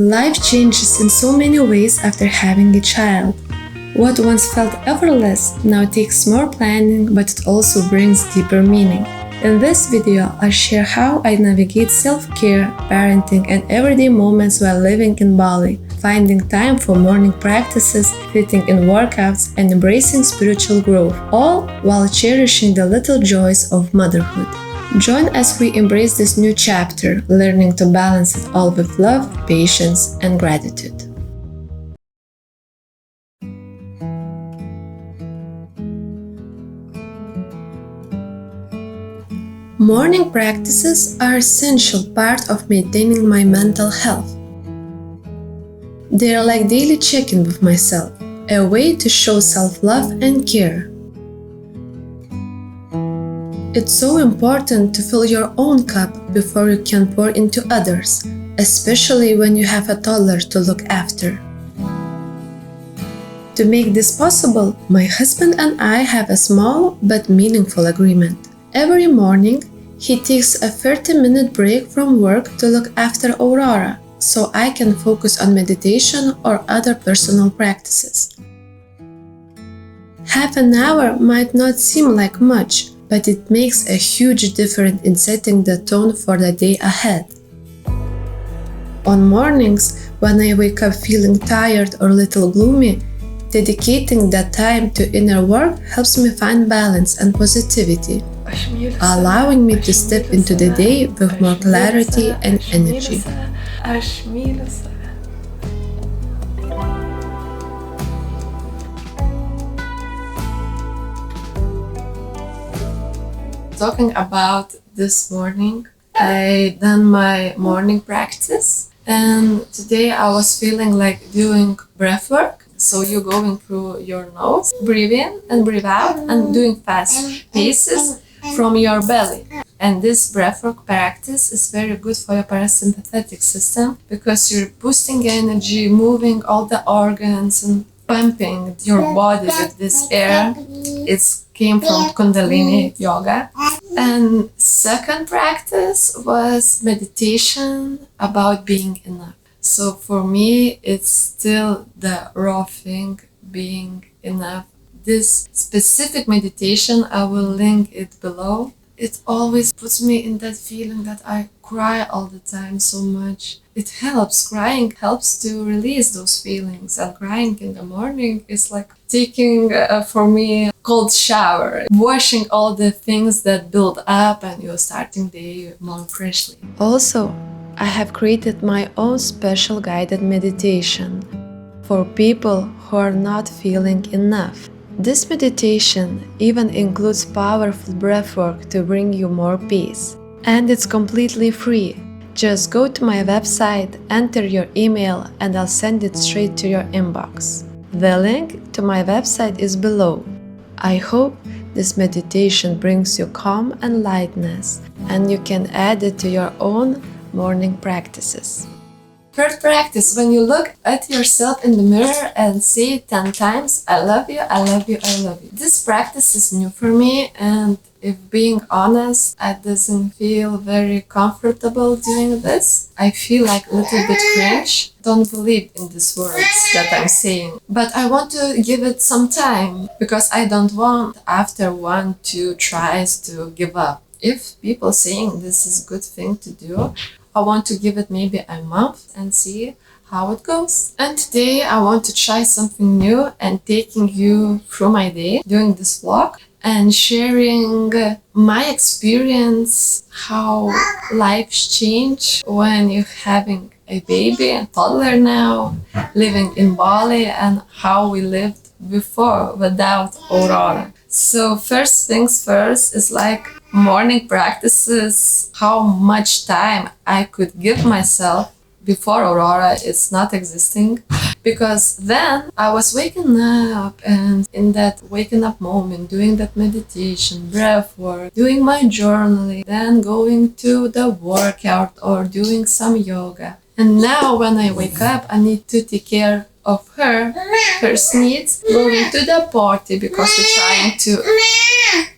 Life changes in so many ways after having a child. What once felt effortless now takes more planning, but it also brings deeper meaning. In this video, I share how I navigate self-care, parenting, and everyday moments while living in Bali, finding time for morning practices, fitting in workouts, and embracing spiritual growth, all while cherishing the little joys of motherhood. Join as we embrace this new chapter, learning to balance it all with love, patience, and gratitude. Morning practices are an essential part of maintaining my mental health. They are like daily check-in with myself, a way to show self-love and care. It's so important to fill your own cup before you can pour into others, especially when you have a toddler to look after. To make this possible, my husband and I have a small but meaningful agreement. Every morning, he takes a 30-minute break from work to look after Aurora, so I can focus on meditation or other personal practices. Half an hour might not seem like much, but it makes a huge difference in setting the tone for the day ahead. On mornings, when I wake up feeling tired or a little gloomy, dedicating that time to inner work helps me find balance and positivity, allowing me to step into the day with more clarity and energy. Talking about this morning, I done my morning practice, and today I was feeling like doing breath work. So you're going through your nose, breathe in and breathe out, and doing fast paces from your belly. And this breathwork practice is very good for your parasympathetic system because you're boosting energy, moving all the organs and pumping your body with this air. It came from Kundalini yoga. And second practice was meditation about being enough. So for me, it's still the raw thing, being enough. This specific meditation, I will link it below. It always puts me in that feeling that I cry all the time so much. It helps. Crying helps to release those feelings. And crying in the morning is like taking, for me, cold shower, washing all the things that build up, and you're starting the day more freshly. Also, I have created my own special guided meditation for people who are not feeling enough. This meditation even includes powerful breathwork to bring you more peace. And it's completely free. Just go to my website, enter your email, and I'll send it straight to your inbox. The link to my website is below. I hope this meditation brings you calm and lightness, and you can add it to your own morning practices. Third practice, when you look at yourself in the mirror and say 10 times, I love you, I love you, I love you. This practice is new for me, and if being honest, I doesn't feel very comfortable doing this. I feel like a little bit cringe. Don't believe in these words that I'm saying. But I want to give it some time because I don't want after 1-2 tries to give up. If people saying this is a good thing to do, I want to give it maybe a month and see how it goes. And today I want to try something new and taking you through my day, doing this vlog and sharing my experience, how lives change when you're having a baby and toddler now, living in Bali, and how we lived before without Aurora. So first things first is like morning practices, how much time I could give myself before Aurora is not existing, because then I was waking up, and in that waking up moment, doing that meditation, breath work, doing my journaling, then going to the workout or doing some yoga. And now when I wake up, I need to take care of her first needs, going to the potty because we're trying to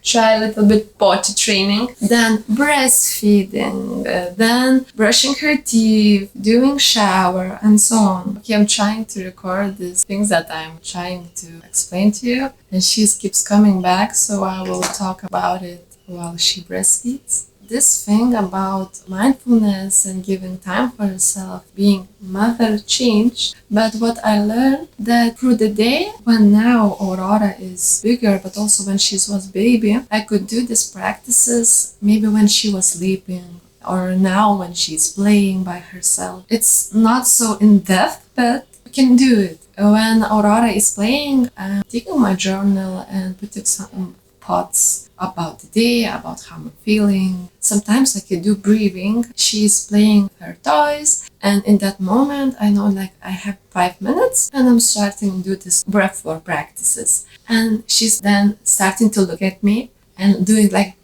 try a little bit potty training, then breastfeeding, then brushing her teeth, doing shower, and so on. Okay, I'm trying to record these things that I'm trying to explain to you, and she keeps coming back, so I will talk about it while she breastfeeds. This thing about mindfulness and giving time for yourself, being mother changed, but what I learned that through the day, when now Aurora is bigger, but also when she was baby, I could do these practices maybe when she was sleeping or now when she's playing by herself. It's not so in depth, but I can do it. When Aurora is playing, I'm taking my journal and putting some thoughts about the day, about how I'm feeling. Sometimes I could do breathing. She's playing with her toys, and in that moment, I know like I have 5 minutes, and I'm starting to do this breathwork practices. And she's then starting to look at me and doing like,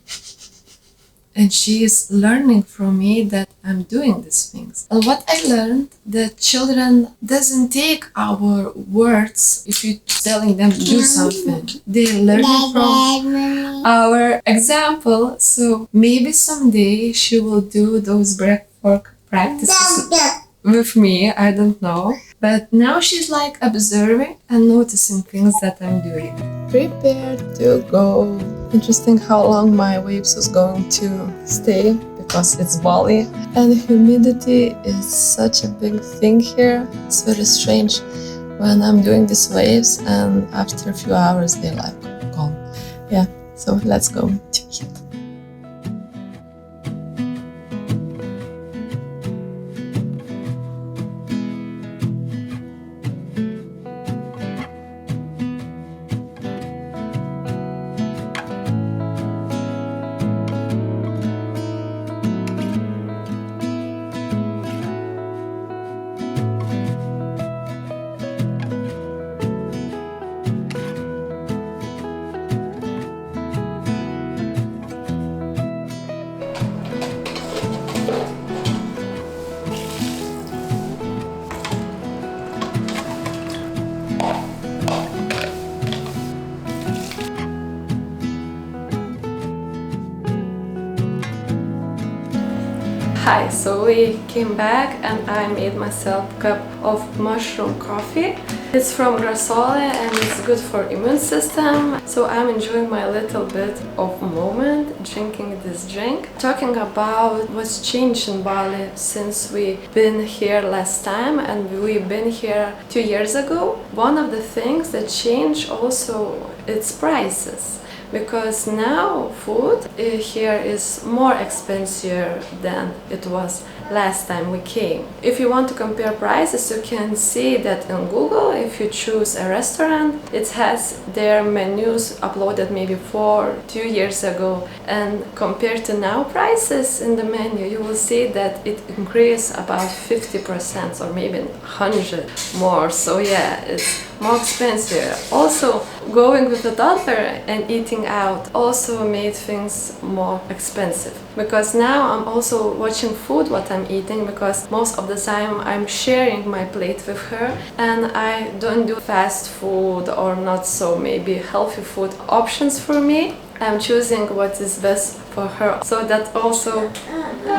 and she is learning from me that I'm doing these things. And what I learned, that children doesn't take our words if you're telling them to do something. They're learning from our example. So maybe someday she will do those breathwork practices with me. I don't know. But now she's like observing and noticing things that I'm doing. Prepare to go. Interesting how long my waves is going to stay because it's Bali and humidity is such a big thing here. It's very strange when I'm doing these waves and after a few hours they're like gone. Yeah, so let's go. Hi, so we came back and I made myself a cup of mushroom coffee. It's from Grasole and it's good for immune system. So I'm enjoying my little bit of moment drinking this drink. Talking about what's changed in Bali since we've been here last time and we've been here 2 years ago. One of the things that changed also its prices. Because now food here is more expensive than it was last time we came. If you want to compare prices, you can see that in Google, if you choose a restaurant, it has their menus uploaded maybe 2 years ago. And compared to now prices in the menu, you will see that it increased about 50% or maybe 100 more. So yeah, it's more expensive. Also, going with the Toddler and eating out also made things more expensive. Because now I'm also watching food, what I'm eating, because most of the time I'm sharing my plate with her and I don't do fast food or not so maybe healthy food options for me. I'm choosing what is best for her. So that also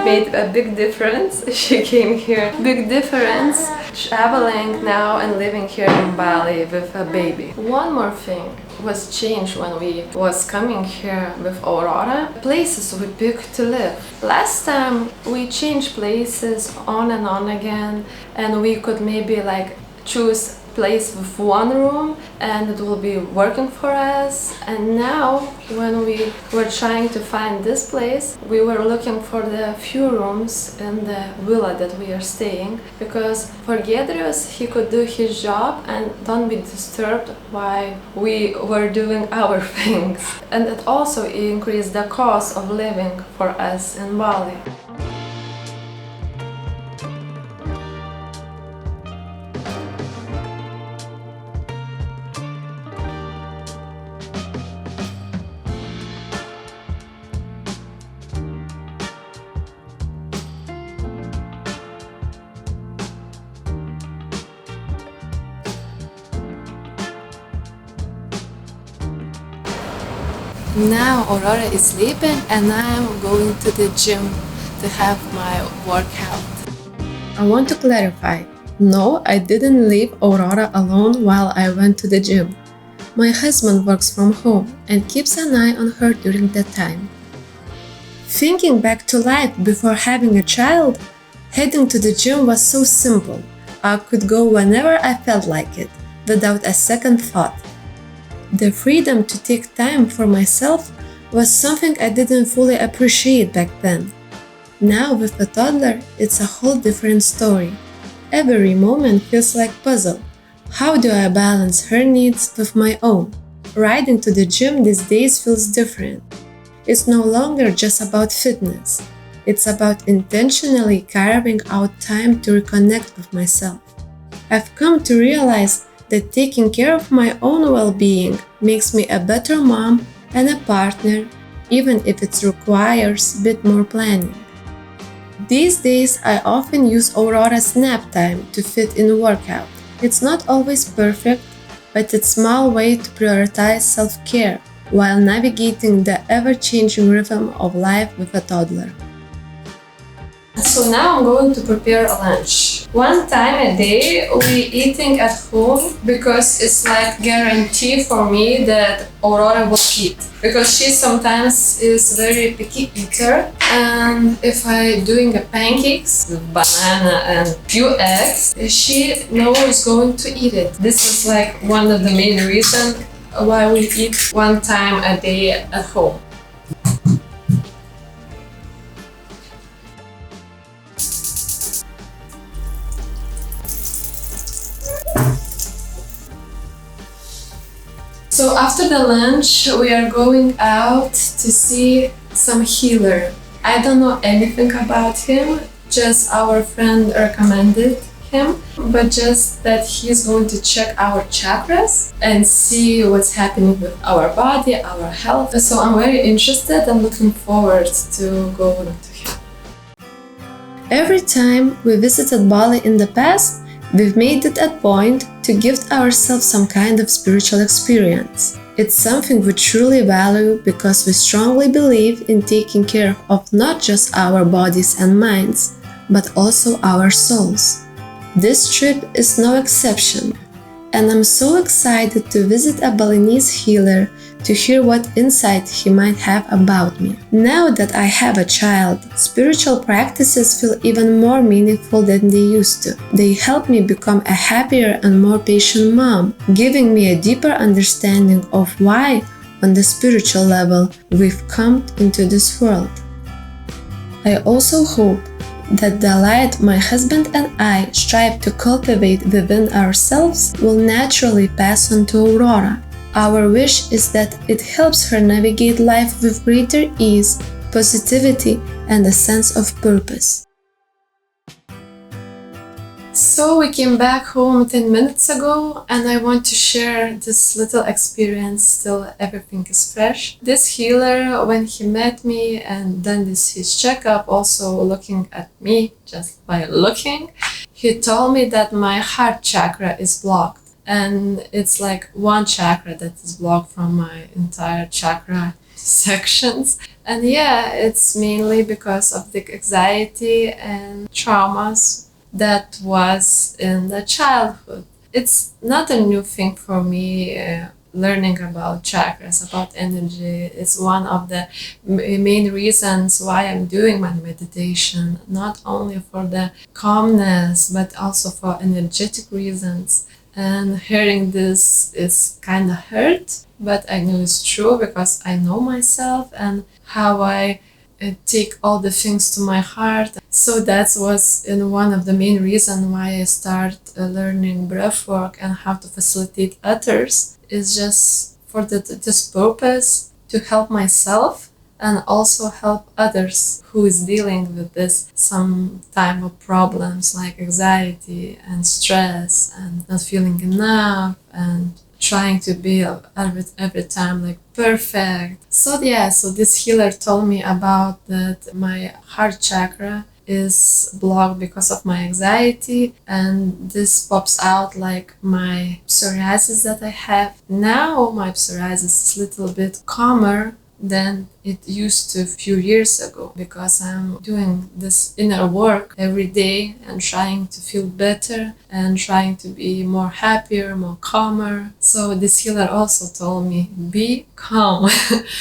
made a big difference. She came here. Big difference traveling now and living here in Bali with a baby. One more thing was changed when we was coming here with Aurora. Places we picked to live. Last time we changed places on and on again and we could maybe like choose place with one room and it will be working for us. And now when we were trying to find this place, we were looking for the few rooms in the villa that we are staying, because for Gedrius he could do his job and don't be disturbed while we were doing our things. And it also increased the cost of living for us in Bali. Now Aurora is sleeping and I'm going to the gym to have my workout. I want to clarify. No, I didn't leave Aurora alone while I went to the gym. My husband works from home and keeps an eye on her during that time. Thinking back to life before having a child, heading to the gym was so simple. I could go whenever I felt like it, without a second thought. The freedom to take time for myself was something I didn't fully appreciate back then. Now with a toddler, it's a whole different story. Every moment feels like a puzzle. How do I balance her needs with my own? Riding to the gym these days feels different. It's no longer just about fitness. It's about intentionally carving out time to reconnect with myself. I've come to realize that taking care of my own well-being makes me a better mom and a partner, even if it requires a bit more planning. These days, I often use Aurora's nap time to fit in a workout. It's not always perfect, but it's a small way to prioritize self-care while navigating the ever-changing rhythm of life with a toddler. So now I'm going to prepare a lunch. One time a day we eating at home because it's like guarantee for me that Aurora will eat. Because she sometimes is very picky eater, and if I doing a pancakes with banana and few eggs, she knows going to eat it. This is like one of the main reasons why we eat one time a day at home. So after the lunch, we are going out to see some healer. I don't know anything about him, just our friend recommended him, but just that he's going to check our chakras and see what's happening with our body, our health. So I'm very interested and looking forward to going to him. Every time we visited Bali in the past, we've made it a point to gift ourselves some kind of spiritual experience. It's something we truly value because we strongly believe in taking care of not just our bodies and minds, but also our souls. This trip is no exception, and I'm so excited to visit a Balinese healer to hear what insight he might have about me. Now that I have a child, spiritual practices feel even more meaningful than they used to. They help me become a happier and more patient mom, giving me a deeper understanding of why, on the spiritual level, we've come into this world. I also hope that the light my husband and I strive to cultivate within ourselves will naturally pass on to Aurora. Our wish is that it helps her navigate life with greater ease, positivity, and a sense of purpose. So we came back home 10 minutes ago, and I want to share this little experience. Still everything is fresh. This healer, when he met me and done his checkup, also looking at me just by looking, he told me that my heart chakra is blocked. And it's like one chakra that is blocked from my entire chakra sections. And yeah, it's mainly because of the anxiety and traumas that was in the childhood. It's not a new thing for me learning about chakras, about energy. It's one of the main reasons why I'm doing my meditation, not only for the calmness, but also for energetic reasons. And hearing this is kind of hurt, but I know it's true because I know myself and how I take all the things to my heart. So that was one of the main reasons why I start learning breathwork and how to facilitate others. Is just for this purpose to help myself and also help others who is dealing with this some type of problems like anxiety and stress and not feeling enough and trying to be every time like perfect. So yeah, so this healer told me about that my heart chakra is blocked because of my anxiety, and this pops out like my psoriasis that I have. Now my psoriasis is a little bit calmer, than it used to a few years ago, because I'm doing this inner work every day and trying to feel better and trying to be more happier, more calmer. So this healer also told me, be calm,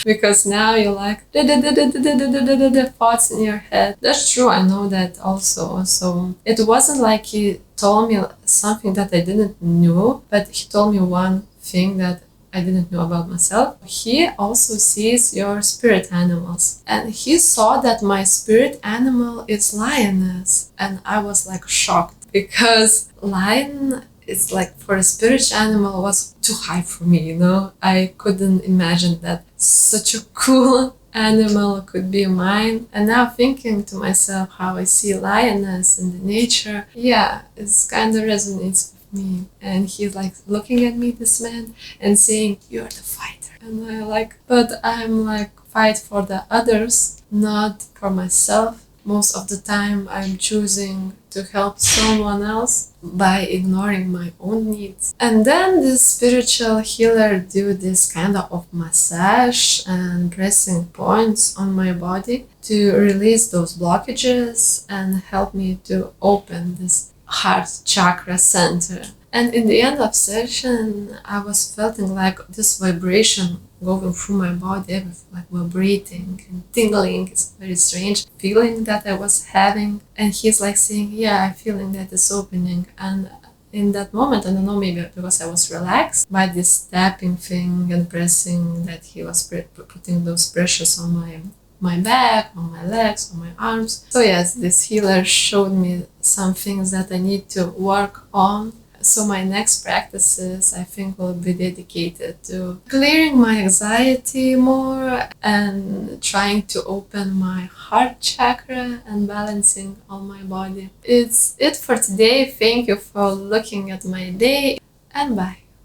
because now you're like the thoughts in your head. That's true, I know that also. So it wasn't like he told me something that I didn't know, but he told me one thing that I didn't know about myself. He also sees your spirit animals. And he saw that my spirit animal is lioness. And I was like shocked, because lion is like, for a spiritual animal, was too high for me, you know? I couldn't imagine that such a cool animal could be mine. And now thinking to myself how I see lioness in the nature, yeah, it's kind of resonates me. And he's like looking at me, this man, and saying, you're the fighter. And I like, but I'm like, fight for the others, not for myself. Most of the time I'm choosing to help someone else by ignoring my own needs. And then this spiritual healer do this kind of massage and pressing points on my body to release those blockages and help me to open this heart chakra center. And in the end of session, I was feeling like this vibration going through my body, everything like vibrating and tingling. It's very strange feeling that I was having. And he's like saying, yeah, I'm feeling that it's opening. And in that moment, I don't know, maybe because I was relaxed by this tapping thing and pressing, that he was putting those pressures on my back, on my legs, on my arms. So yes, this healer showed me some things that I need to work on. So my next practices, I think, will be dedicated to clearing my anxiety more and trying to open my heart chakra and balancing all my body. It's it for today. Thank you for looking at my day, and bye.